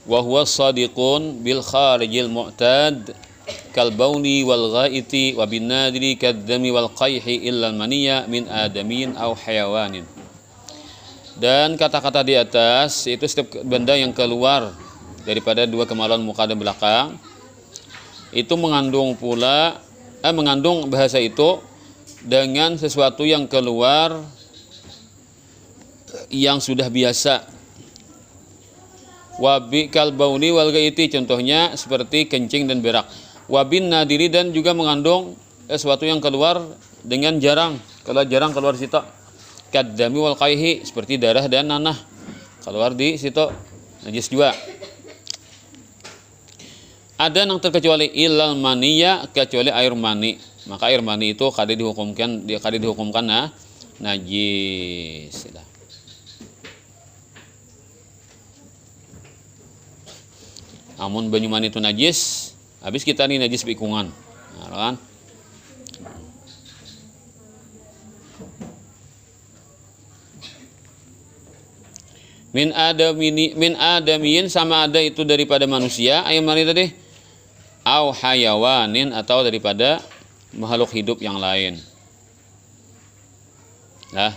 wa huwa sadiqun bil kharijil mu'tad kal bauli wal ghaiti wa bin nadri kadzami wal qayhi illa al maniyya min adamin aw hayawanin. Dan kata-kata di atas itu setiap benda yang keluar daripada dua kemaluan muka dan belakang itu mengandung bahasa itu dengan sesuatu yang keluar yang sudah biasa. Wabi kalbauni wal gaiti, contohnya seperti kencing dan berak. Wabin nadiri, dan juga mengandung sesuatu yang keluar dengan jarang, kalau jarang keluar situ. Kadzami wal qayhi, seperti darah dan nanah keluar di situ, najis juga. Ada yang terkecuali ilal maniyya, kecuali air mani. Maka air mani itu kada dihukumkan najis. Namun banyu mani itu najis, habis kita nih najis bikungan. Nah, kan? Min adamiyin, sama ada itu daripada manusia, air mani tadi, au hayawanin, atau daripada makhluk hidup yang lain. Nah,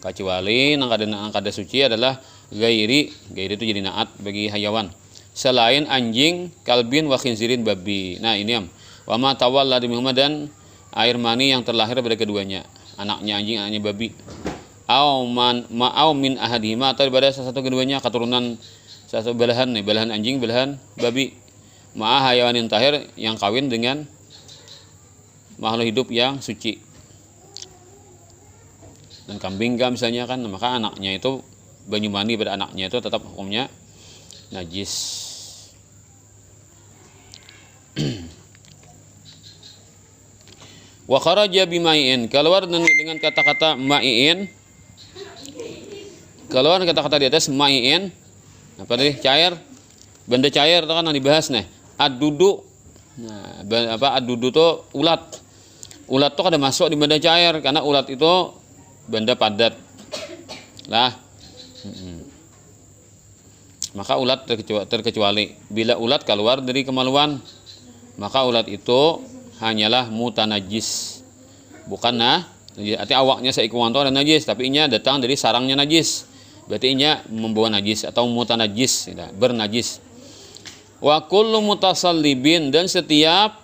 kecuali yang kada suci adalah gairi itu jadi naat bagi hayawan. Selain anjing, kalbin wa khinzirin, babi. Nah, ini wa ma tawalla di Muhammad, dan air mani yang terlahir pada keduanya, anaknya anjing, anaknya babi. Au min ahadihima, atau daripada salah satu keduanya, keturunan satu belahan anjing, belahan babi. Ma'a hayawanin tahir, yang kawin dengan makhluk hidup yang suci. Dan kambing misalnya kan, maka anaknya itu banyu mani pada anaknya itu tetap hukumnya najis. Wa kharaja bimai'in, keluar dengan kata-kata ma'i'in. Keluar kata-kata di atas ma'i'in, apa tadi? Cair, benda cair itu kan yang dibahas nih. Ad-dudu. Nah, ad-dudu itu ulat. Ulat itu kada masuk di benda cair, karena ulat itu benda padat. Lah. Maka ulat terkecuali. Bila ulat keluar dari kemaluan, maka ulat itu hanyalah mutanajis. Bukan arti awaknya seikuan itu ada najis, tapi inya datang dari sarangnya najis. Berarti inya membawa najis atau mutanajis, bernajis. Wa kullu mutasallibin, dan setiap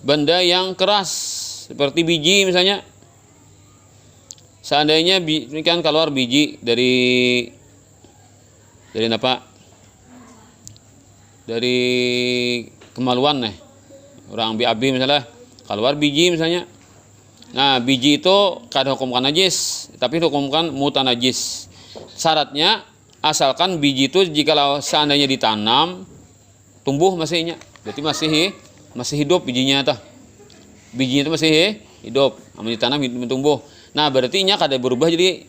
benda yang keras seperti biji misalnya. Seandainya ini kan keluar biji dari apa? Dari kemaluan nih. Orang BAB misalnya, keluar biji misalnya. Nah, biji itu kada hukumkan najis, tapi hukumkan mutanajis. Syaratnya asalkan biji itu jika seandainya ditanam tumbuh masihnya, berarti masih hidup bijinya tuh. Bijinya itu masih hidup, namun ditanam tumbuh. Nah, berarti nya kada berubah jadi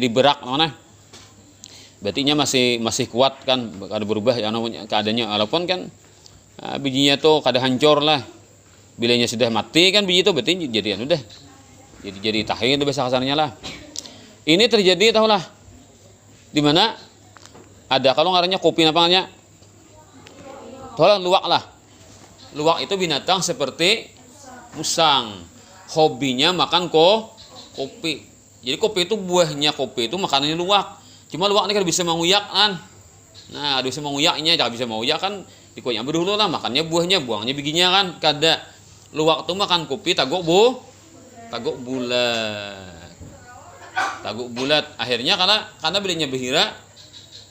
berak mana? Berarti nya masih kuat kan, kada berubah ya namanya keadaannya, walaupun kan bijinya tuh kada hancur lah. Bilanya sudah mati kan biji itu, berarti jadi tahin itu bahasa kasarnya lah. Ini terjadi tahulah di mana ada kalau ngarannya kopi apa namanya? Tolong luwak lah. Luwak itu binatang seperti musang. Hobinya makan kopi. Jadi kopi itu buahnya kopi itu makanannya luwak. Cuma luwak ini kan bisa menguyak kan. Nah, bisa menguyaknya, jangan bisa menguyak kan dikunyah dulu lah, makannya buahnya, buangnya bijinya kan kada. Luwak itu makan kopi taguk bulat. Akhirnya karena belinya behira,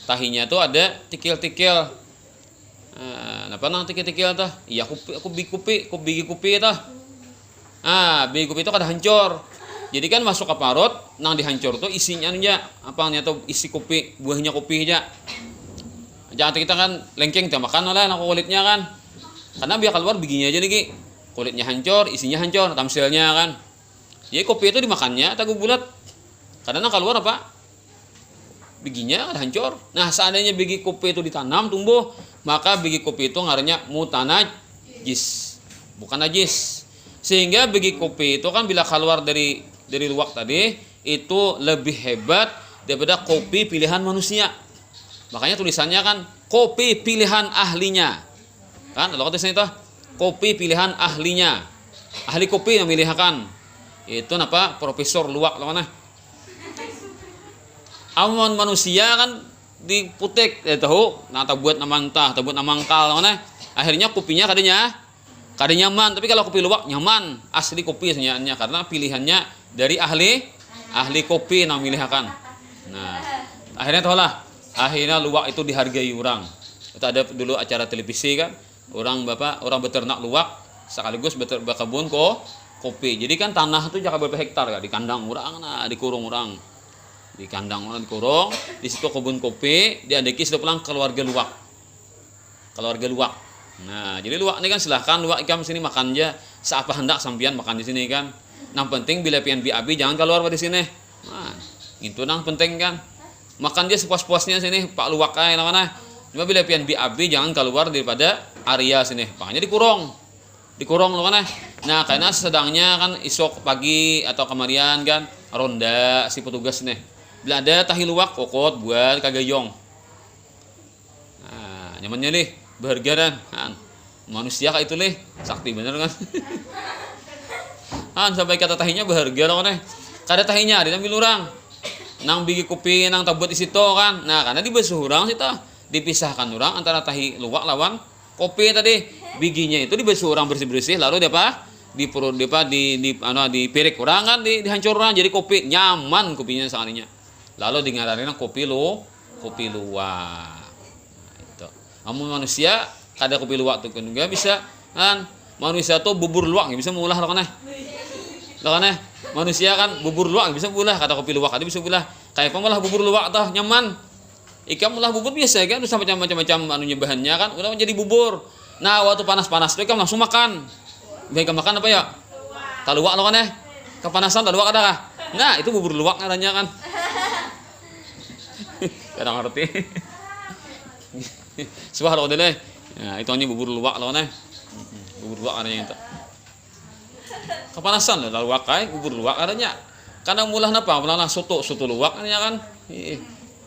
tahinya tuh ada tikil-tikil. Apa nang tikil-tikil tuh? Iya kopi tuh. Biji kopi itu kada hancur. Jadi kan masuk ke parut, nang dihancur tuh isinya aja, apanya tuh isi kopi, buahnya kopi aja. Jangan kita kan lengkeng kita makan lah nang kulitnya kan. Karena biar keluar bijinya aja lagi. Kulitnya hancur, isinya hancur, tamsilnya kan. Jadi kopi itu dimakannya tagu bulat. Karena keluar apa? Bijinya ada hancur. Nah, seandainya biji kopi itu ditanam tumbuh, maka biji kopi itu ngarannya mutanajis, bukan najis. Sehingga biji kopi itu kan bila keluar dari luwak tadi itu lebih hebat daripada kopi pilihan manusia. Makanya tulisannya kan kopi pilihan ahlinya. Kan kalau tulisannya itu kopi pilihan ahlinya. Ahli kopi yang milihkan. Itu apa? Profesor Luwak lah mana. Amun manusia kan diputek tahu nah buat namantah buat namangkal mana akhirnya kopinya kadanya nyaman, tapi kalau kopi luwak nyaman asli kopi sebenarnya karena pilihannya dari ahli kopi yang milihkan. Nah akhirnya tahulah akhirnya luwak itu dihargai orang. Itu ada dulu acara televisi kan orang beternak luwak sekaligus berkebun kopi. Jadi kan tanah itu jangan berapa hektar ya di kandang orang nah dikurung orang. Di kandang orang dikurung, di situ kebun kopi, diadeki sudah pulang keluarga luwak. Nah, jadi luwak ini kan silahkan luwak ikam sini makan aja, seapa hendak sampian makan di sini kan. Nang penting bila pian BAB jangan keluar dari sini. Nah, itu nang penting kan. Makan dia sepuas-puasnya sini, Pak luwak ae mana. Cuma bila pian BAB jangan keluar daripada area sini. Makanya dikurung loh kan. Nah, karena sedangnya kan isok pagi atau kemarian kan ronda si petugas nih. Bila ada tahi luwak kokot buat kagayong. Nah, nyamannya nih berharga dan manusia kayak itu nih sakti bener kan. Sampai kata tahinya berharga loh kan. Kada tahinya diambil orang. Nang bigi kopi nang tabut di situ kan. Nah, karena dibasuh orang situ dipisahkan orang antara tahi luwak lawan kopi tadi. Biginya itu dibasuh orang bersih-bersih lalu dia apa? Dipirik orang kan dihancur orang jadi kopi nyaman kopinya sekalinya. Lalu ngaranin kopi luwak. Nah, itu. Namun manusia kada kopi luwak tuh kan enggak bisa kan. Manusia tuh bubur luwak bisa mengolah loh kan. Manusia kan bubur luwak bisa mengolah kata kopi luwak ada bisa mengolah. Kayak pemalah bubur luwak tah nyaman. Ikan melah bubur biasa kan terus macam-macam anunya bahannya kan udah menjadi bubur. Nah, waktu panas-panas tuh kan langsung makan. Baik makan apa ya? Taluwak loh kan ya. Kepanasan taluwak ada kah? Nah, itu bubur luwak katanya kan. Kadang ngerti. Subah lo deh. Nah, itu hanya bubur luwak loh nih. Bubur luwak adanya itu. Kepanasan loh luwak kai bubur luwak adanya. Kadang mulah napa? Mulah soto luwak adanya kan.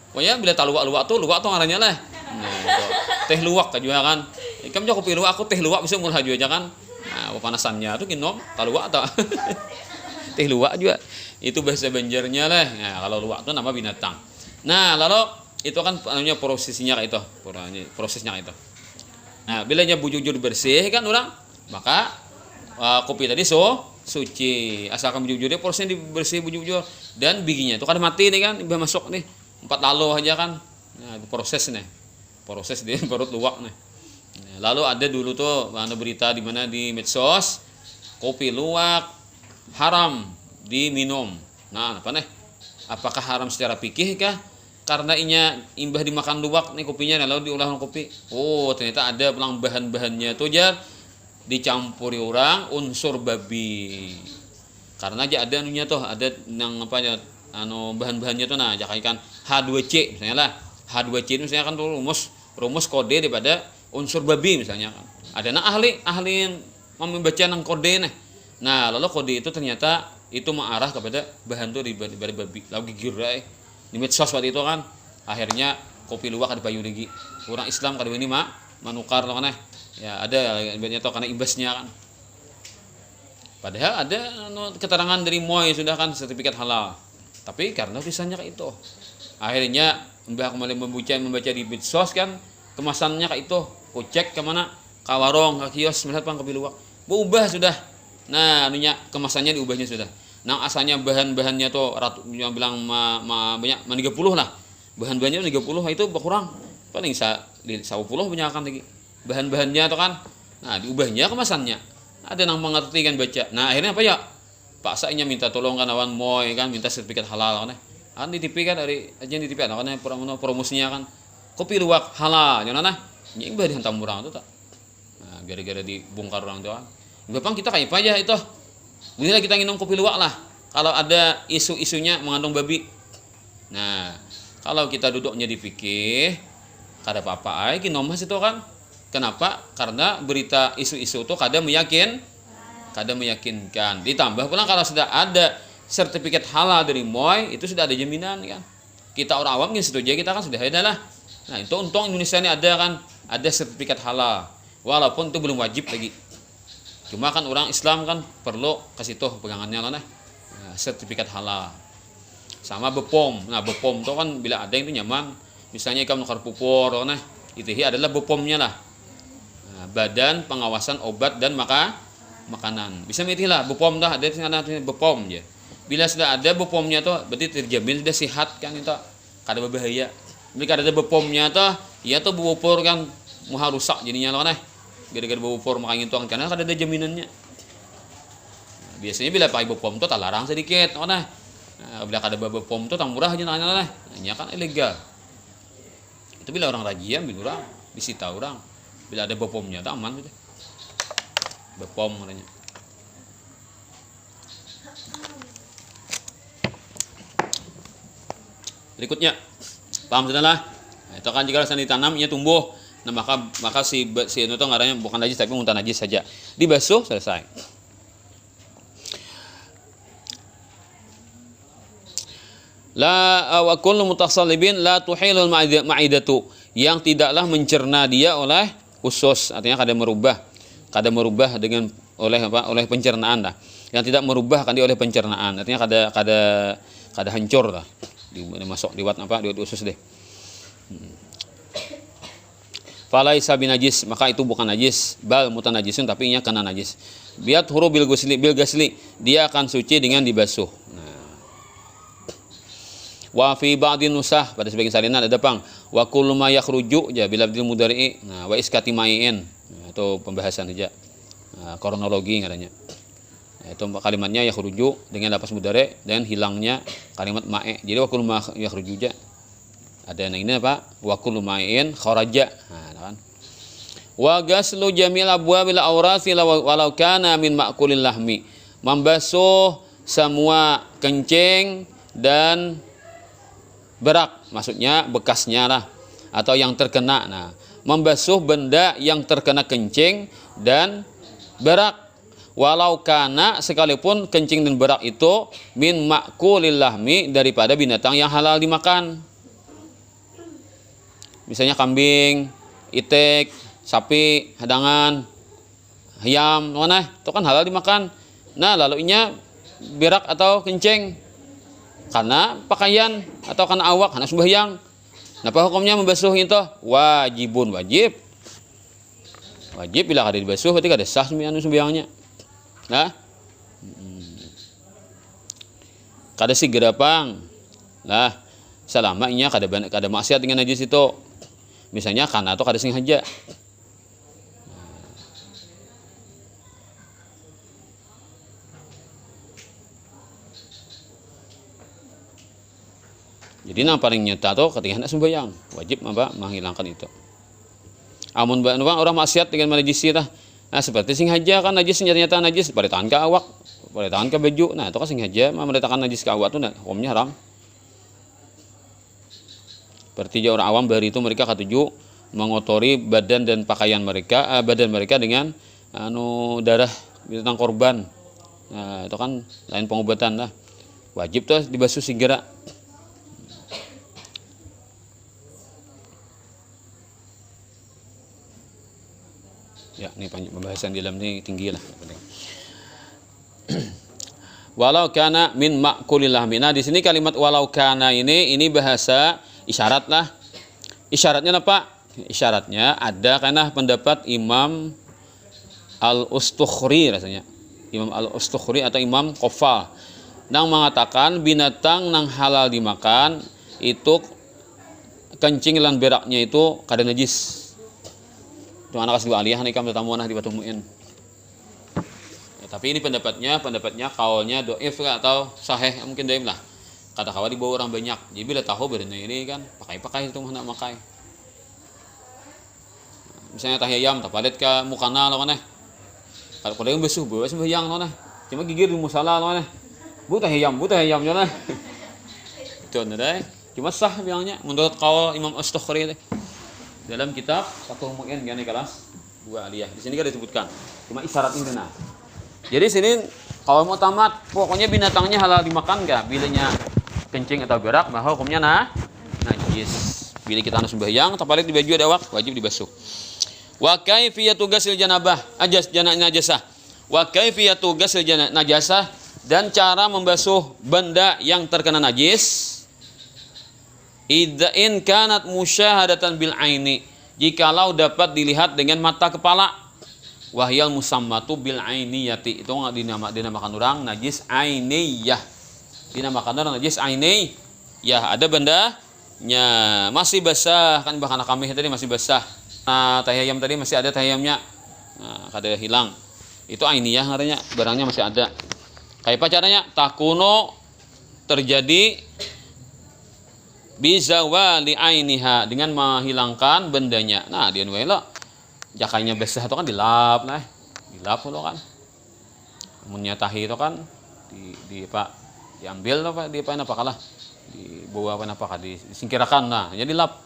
Pokoknya bila luwak tuh adanya lah. Nah, itu. Teh luwak juga kan. Ikam jauh kopi luwak aku teh luwak bisa mulah juga kan. Nah, panasannya tuh ginom luwak atau teh luwak juga. Itu bahasa Banjarnya lah. Nah, kalau luwak tuh nama binatang. Nah, lalu itu kan namanya prosesnya kayak itu, prosesnya kayak itu. Nah, bilanya bujur bersih kan orang, maka kopi tadi suci. Asalkan bujurnya prosesnya dibersih bujur dan bijinya itu kan mati nih kan, udah masuk nih 4 lalu aja kan. Nah, proses di perut luwak nih. Nah, lalu ada dulu tuh ada berita di mana di medsos kopi luwak haram diminum. Nah, apa nih? Apakah haram secara fikih kah? Karena imbah dimakan luwak nih kopinya lalu diolah kopi. Oh, ternyata ada bahan-bahannya tuh jar dicampuri orang unsur babi. Karena aja ada anunya tuh, ada yang apa ya bahan-bahannya tuh nah kan H2C misalnya lah. H2C itu misalnya kan tuh rumus kode daripada unsur babi misalnya kan. Ada ahli yang membaca nang kode nih. Nah, lalu kode itu ternyata itu mengarah kepada bahan tuh dari babi. Lalu gigirai di medsos waktu itu kan akhirnya kopi luwak ada bayu lagi orang Islam kada ini manukar loh kan ya ada banyak tuh karena imbasnya kan padahal ada keterangan dari MUI sudah kan sertifikat halal tapi karena tulisannya kayak itu akhirnya mbah kembali membaca di medsos kan kemasannya kayak itu cek kemana ke warung ke kios melihat kopi luwak berubah sudah nah anunya kemasannya diubahnya sudah. Nah asalnya bahan-bahannya tuh yang bilang banyak 30 lah. Bahan-bahannya 30 itu berkurang. Paling 10 banyak kan lagi. Bahan-bahannya tuh kan. Nah, diubahnya kemasannya. Ada yang mengerti kan baca. Nah, akhirnya apa ya? Pak Sainya minta tolong kan awan MUI kan minta sertifikat halal kan. Kan di TV kan dari aja di TV kan promosinya kan. Kopi luwak halal. Yang mana? Ini mbah dihantam orang tuh tak. Nah, gara-gara dibongkar orang tuh kan. Bapang kita kayak apa aja itu? Inilah kita minum kopi luwak lah. Kalau ada isu-isunya mengandung babi. Nah, kalau kita duduknya di fikih, kada apa-apa ai kinom itu kan. Kenapa? Karena berita isu-isu itu kada meyakinkan. Ditambah pula kalau sudah ada sertifikat halal dari MUI, itu sudah ada jaminan kan. Kita orang awam kan situ aja kita kan sudah ada lah. Nah, itu untung Indonesia ini ada kan, ada sertifikat halal. Walaupun itu belum wajib lagi. Cuma kan orang Islam kan perlu kasih tuh pegangannya lah nah. Sertifikat halal. Sama BPOM. Nah, BPOM itu kan bila ada yang itu nyaman, misalnya ikan nukar pupur nah, itu adalah BPOM-nya lah. Nah, Badan Pengawasan Obat dan Makanan. Bisa milih lah BPOM dah, ada BPOM ya. Bila sudah ada BPOM-nya tuh berarti terjamin sudah sehat kan itu. Kada berbahaya. Bila ada BPOM-nya tuh, ya tuh bupur kan mau rusak jadinya loh nah. Gara-gara bupur makanya itu kan karena kada ada jaminannya. Nah, biasanya bila pakai BPOM tuh tak larang sedikit, oh nah. Bila kada BPOM tuh tak murah aja nah. Hanya kan ilegal. Itu bila orang razia bila orang disita orang. Bila ada BPOM-nya tak aman sudah. BPOM katanya. Berikutnya, paham sudah lah. Nah, itu kan jika ditanam ia tumbuh, nah maka si itu ngarannya bukan najis tapi muntah najis saja. Dibasuh selesai. La wa kullu mutasallibin la tuhilul ma'idatu, yang tidaklah mencerna dia oleh usus, artinya kada merubah dengan oleh pencernaan dah. Yang tidak merubah kan dia oleh pencernaan, artinya kada hancur lah. Dimasuk liwat usus deh. Falaisa binajis, maka itu bukan najis, bal mutanajisun, tapi ianya kena najis. Biat huru bil gasli, dia akan suci dengan dibasuh. Nah. Wa fi ba'din nusah, pada sebagian salinan ada pang wa kullu ma yakhruju ya bila bil mudari'i. Nah, wa iskati ma'in. Nah, itu pembahasan saja. Nah, kronologi katanya. Itu kalimatnya yakhruju dengan lapas mudhari dan hilangnya kalimat ma'e. Jadi wa kullu ma yakhruju ada yang ini apa? Wa kullu ma'in kharaja. Nah, kan. Wa ghaslu jamil abwabil awrasi walau kana min ma'kulil lahmi. Membasuh semua kencing dan berak, maksudnya bekasnya lah atau yang terkena. Nah, membasuh benda yang terkena kencing dan berak. Walau kana, sekalipun kencing dan berak itu min ma'kulil lahmi, daripada binatang yang halal dimakan. Misalnya kambing, itik, sapi, hadangan, ayam, mana itu kan halal dimakan. Nah, lalu inya berak atau kencing karena pakaian atau karena awak, karena sembahyang. Napa hukumnya membasuh itu? Wajib. Wajib bila ada dibasuh berarti kada sah sembahyangnya. Nah, kada segera pang lah selama inya kada maksiat dengan najis itu, misalnya karena atau kada sengaja. Jadi yang paling nyata tuh ketika hendak sembahyang wajib menghilangkan itu. Amun orang maksiat dengan najis itu. Nah, seperti sengaja kan najis, nyata najis, pada tangan ke awak, pada tangan ke baju. Nah, itu kan sengaja meletakkan najis ke awak itu, nah, hukumnya haram. Seperti orang awam dari itu mereka ketujuh mengotori badan dan pakaian mereka, badan mereka dengan darah binatang korban. Nah, itu kan lain pengobatan lah. Wajib tuh dibasuh segera. Ya, ini pembahasan di dalam ini tinggi lah. Walau kana min ma'kulil lahmi. Nah, di sini kalimat walau kana ini bahasa isyarat lah. Isyaratnya apa? Isyaratnya ada karena pendapat Imam Al-Ustukhri rasanya. Imam Al-Ustukhri atau Imam Qofal nang mengatakan binatang nang halal dimakan itu kencing lan beraknya itu kada najis. Itu anak asli aliyah nih kamu tamu di Batu Muin. Ya, tapi ini pendapatnya kaulnya doif atau sahih, mungkin doif lah. Kata kawan dibawa orang banyak. Jadi bila tahu berenya ini kan pakai itu mana makai. Misalnya tahyayam tapalit ke mukana lo mana. Kalau yang besuh bawa sembahyang lo nah. Cuma gigir di musala lo mana. Bu tahyayam jana. Itu nih. Cuma sah bilangnya menurut kaul Imam Ash-Tukhri dalam kitab Satu Mu'in gini kelas 2 aliyah. Di sini kan disebutkan. Cuma isyarat ini nah. Jadi sini kalau mau tamat pokoknya binatangnya halal dimakan enggak? Bilanya kencing atau berak maka hukumnya najis. bila kita hendak sembahyang tapalik di baju ada wajib dibasuh. Wa kaifiyatu ghusl janabah najasah. Wa kaifiyatu ghusl najasah, dan cara membasuh benda yang terkena najis. Idza in kanat musyahadatan bil aini, jikalau dapat dilihat dengan mata kepala. Wahyal musammatu bil ainiyati, itu dinamakan orang najis ainiyah. Dinamakan orang najis ainiyah. Ya, ada bendanya masih basah, kan bahkan kami tadi masih basah. Nah, tahyam tadi masih ada tahyamnya. Nah, kada hilang. Itu ainiyah artinya barangnya masih ada. Kayak apa caranya? Takuno terjadi bizawali ainiha, dengan menghilangkan bendanya. Nah, dia nuela jakainya basah itu kan dilap lo kan. Amunnya tahi itu kan diambil apa apa kalah dibawa apa disingkirkan, nah jadi lap.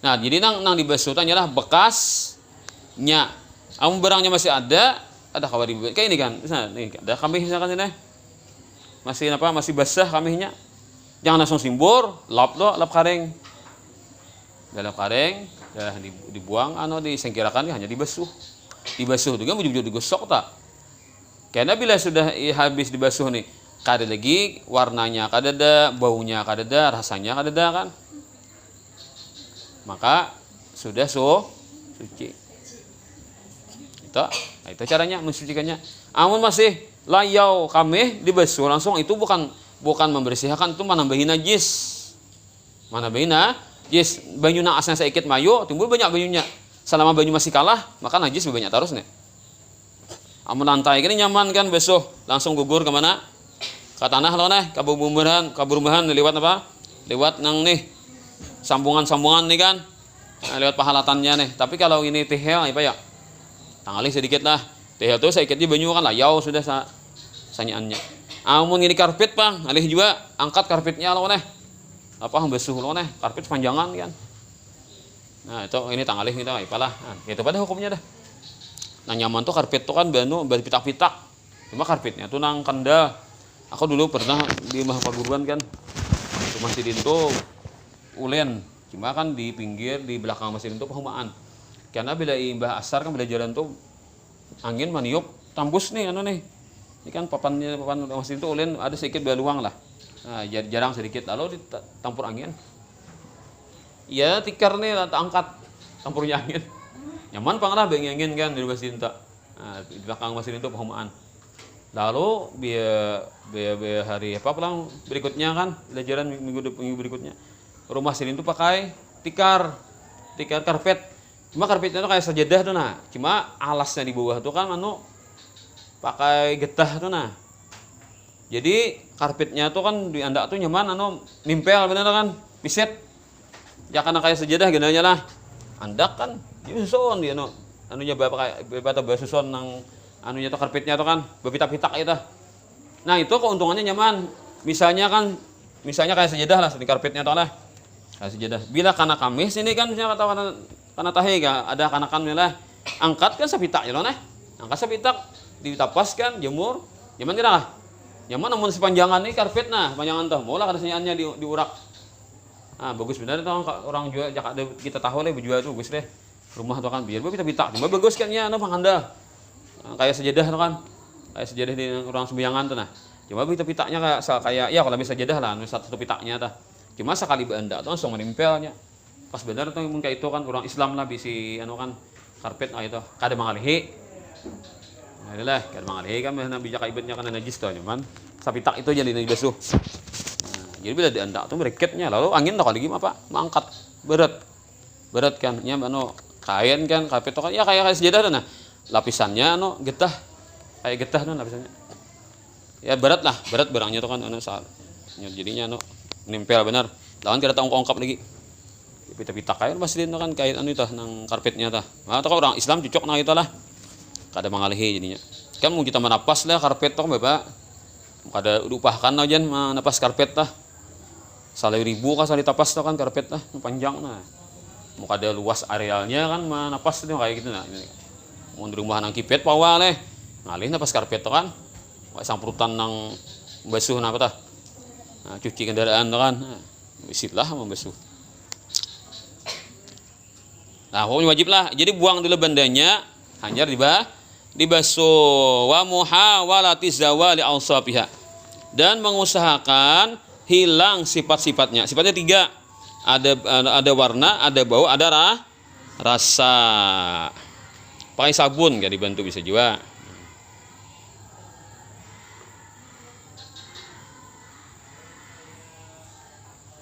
Nah jadi nang dibasuh tanya lah bekasnya. Amun barangnya masih ada kabar di kayak ini kan. Nah, nih ada kambing misalkan ini masih basah kambingnya, jangan langsung simbur, lap karing. Dalam karing dibuang disingkirkan, hanya dibasuh juga baju digosok tak. Karena bila sudah habis dibasuh nih, kada lagi warnanya kada ada, baunya kada ada, rasanya kada ada kan, maka sudah suci. Itu caranya mensucikannya. Amun masih layau kami dibasuh langsung, itu bukan membersihkan, itu menambahin najis. Yes, banyu naasnya sedikit mayo, timbul banyak banyunya. Selama banyu masih kalah, maka najis banyak terus nih. Amun lantai ini nyaman kan, basuh langsung gugur kemana? Ke tanah lo nih, kaburumbahan lewat apa? Lewat nang nih sambungan nih kan, lewat pahalatannya nih. Tapi kalau ini tehel apa ya? Tangali sedikit lah. Tehel tuh sedikit di banyu kan layau sudah sanyaannya. Amun ini karpet bang, alih juga angkat karpetnya lo nih. Basuh lo nih karpet panjangan kan. Nah itu ini tangalih gitu apalah. Nah, itu pada hukumnya dah. Nah nyaman tuh karpet tuh kan bari pitak-pitak. Cuma karpetnya tuh nang kanda. Aku dulu pernah di Mahal Perguruan kan. Rumah sidin tuh ulen. Cuma kan di pinggir di belakang masjid itu perumahan. Karena bila imbah asar kan bila jalan tuh angin maniup tambus nih nih. Ini kan papan masjid itu ulen ada sedikit beluang lah. Nah, jarang sedikit, lalu ditampur angin. Ya tikar nih angkat tampurnya angin. Nyaman panglah beng angin kan di masjid itu. Nah, di belakang masjid itu perumahan. Lalu biar hari pulang berikutnya kan, pelajaran minggu berikutnya. Rumah sini itu pakai tikar karpet. Cuma karpetnya itu kayak sajadah tuh nah. Cuma alasnya di bawah tuh kan pakai getah tuh nah. Jadi karpetnya tuh kan di andak tuh nyaman nimpel bener kan, piset. Ya karena kayak sejadah genanya lah. Andak kan susun dia anunya bapak susun nang anunya tuh karpetnya tuh kan berpitak-pitak itu. Nah, itu keuntungannya nyaman. Misalnya kayak sejadah lah di karpetnya tuh lah. Kayak sejadah. Bila kana kamis ini kan misalnya kata kana tahe ada kanakan lah. Angkat kan sepitak ya loh nah. Angkat sepitak ditapaskan jemur. Nyaman tidak lah. Nyaman namun sepanjangan nih karpet nah, panjangan tuh. Maulah kada senyaannya diurak. Ah, bagus benar itu orang jual kita tahu lah berjual tuh bagus deh. Rumah tuh kan biar pitak. Cuma bagus kan ya panganda. Kayak sejadah tuh kan. Kayak sejadah di orang sembayangan tuh nah. Cuma pitaknya kayak ya kalau bisa sejadah lah satu pitaknya tuh. Cuma sekali benda tuh langsung menimpelnya. Pas benar tuh mungkin kayak itu kan orang Islam lah bisi kan karpet itu. Kada mangalihi. Nah, itulah kada mangalihi kan bijak ibetnya kan najis tuh cuman sapitak itu jadi dibasuh. Jadi bila diandak tuh mereketnya lalu angin tak lagi apa mangkat berat kan nya kain kan karpet itu kan ya kayak sejadah tuh nah lapisannya getah kayak getah tuh lapisannya ya berat barangnya tuh kan jadinya nempel benar lawan kita ongkap lagi pita-pita kain masih itu kan kain itu nang karpetnya tah nah itu orang Islam cocok nah itulah kada mangalihi jadinya kan mau kita menapas lah karpet tuh bapak kada diupahkan aja menapas karpet tah 1.000 kah sekali tapas tuh kan karpet tah panjang nah mau kada luas arealnya kan menapas tuh kayak gitu nah mau di rumah nang kipet pawa leh ngalih napas karpet tuh kan kayak sangprutan nang basuh apa tah nah, cuci kendaraan tuh kan nah, bisitlah membasuh Nah, hukumnya wajib lah. Jadi buang dulu bendanya, hanya dibasuh. Wa muhawalati zawali awsafiha. Dan mengusahakan hilang sifat-sifatnya. Sifatnya 3. Ada warna, ada bau, ada rasa. Pakai sabun gak dibantu bisa juga.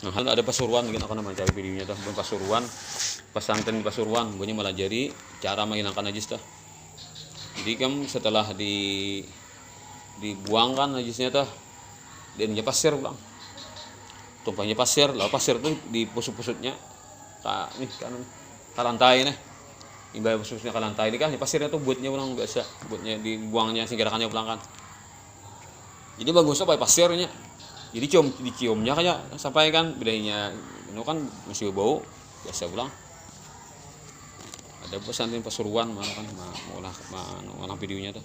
Nah, ada Pasuruan mungkin aku namanya cari videonya tuh, Pasuruan, pesantren di Pasuruan, bunyi malah jadi cara menghilangkan najis tuh. Jadi kan setelah dibuangkan najisnya tuh, dan pasir ulang, tumpahnya pasir, lalu pasir tuh di pusut-pusutnya, nih kan lantai nih, imbal pusutnya ke lantai ini kan, pasirnya tuh buatnya ulang biasa, buatnya dibuangnya singkirakannya ulang kan. Jadi bagusnya pakai pasirnya. Jadi diciumnya kayak sampai kan bedanya itu kan masih bau biasa pulang. Ada pesantren Pasuruan mana kan mau videonya tuh.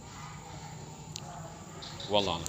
Wallah.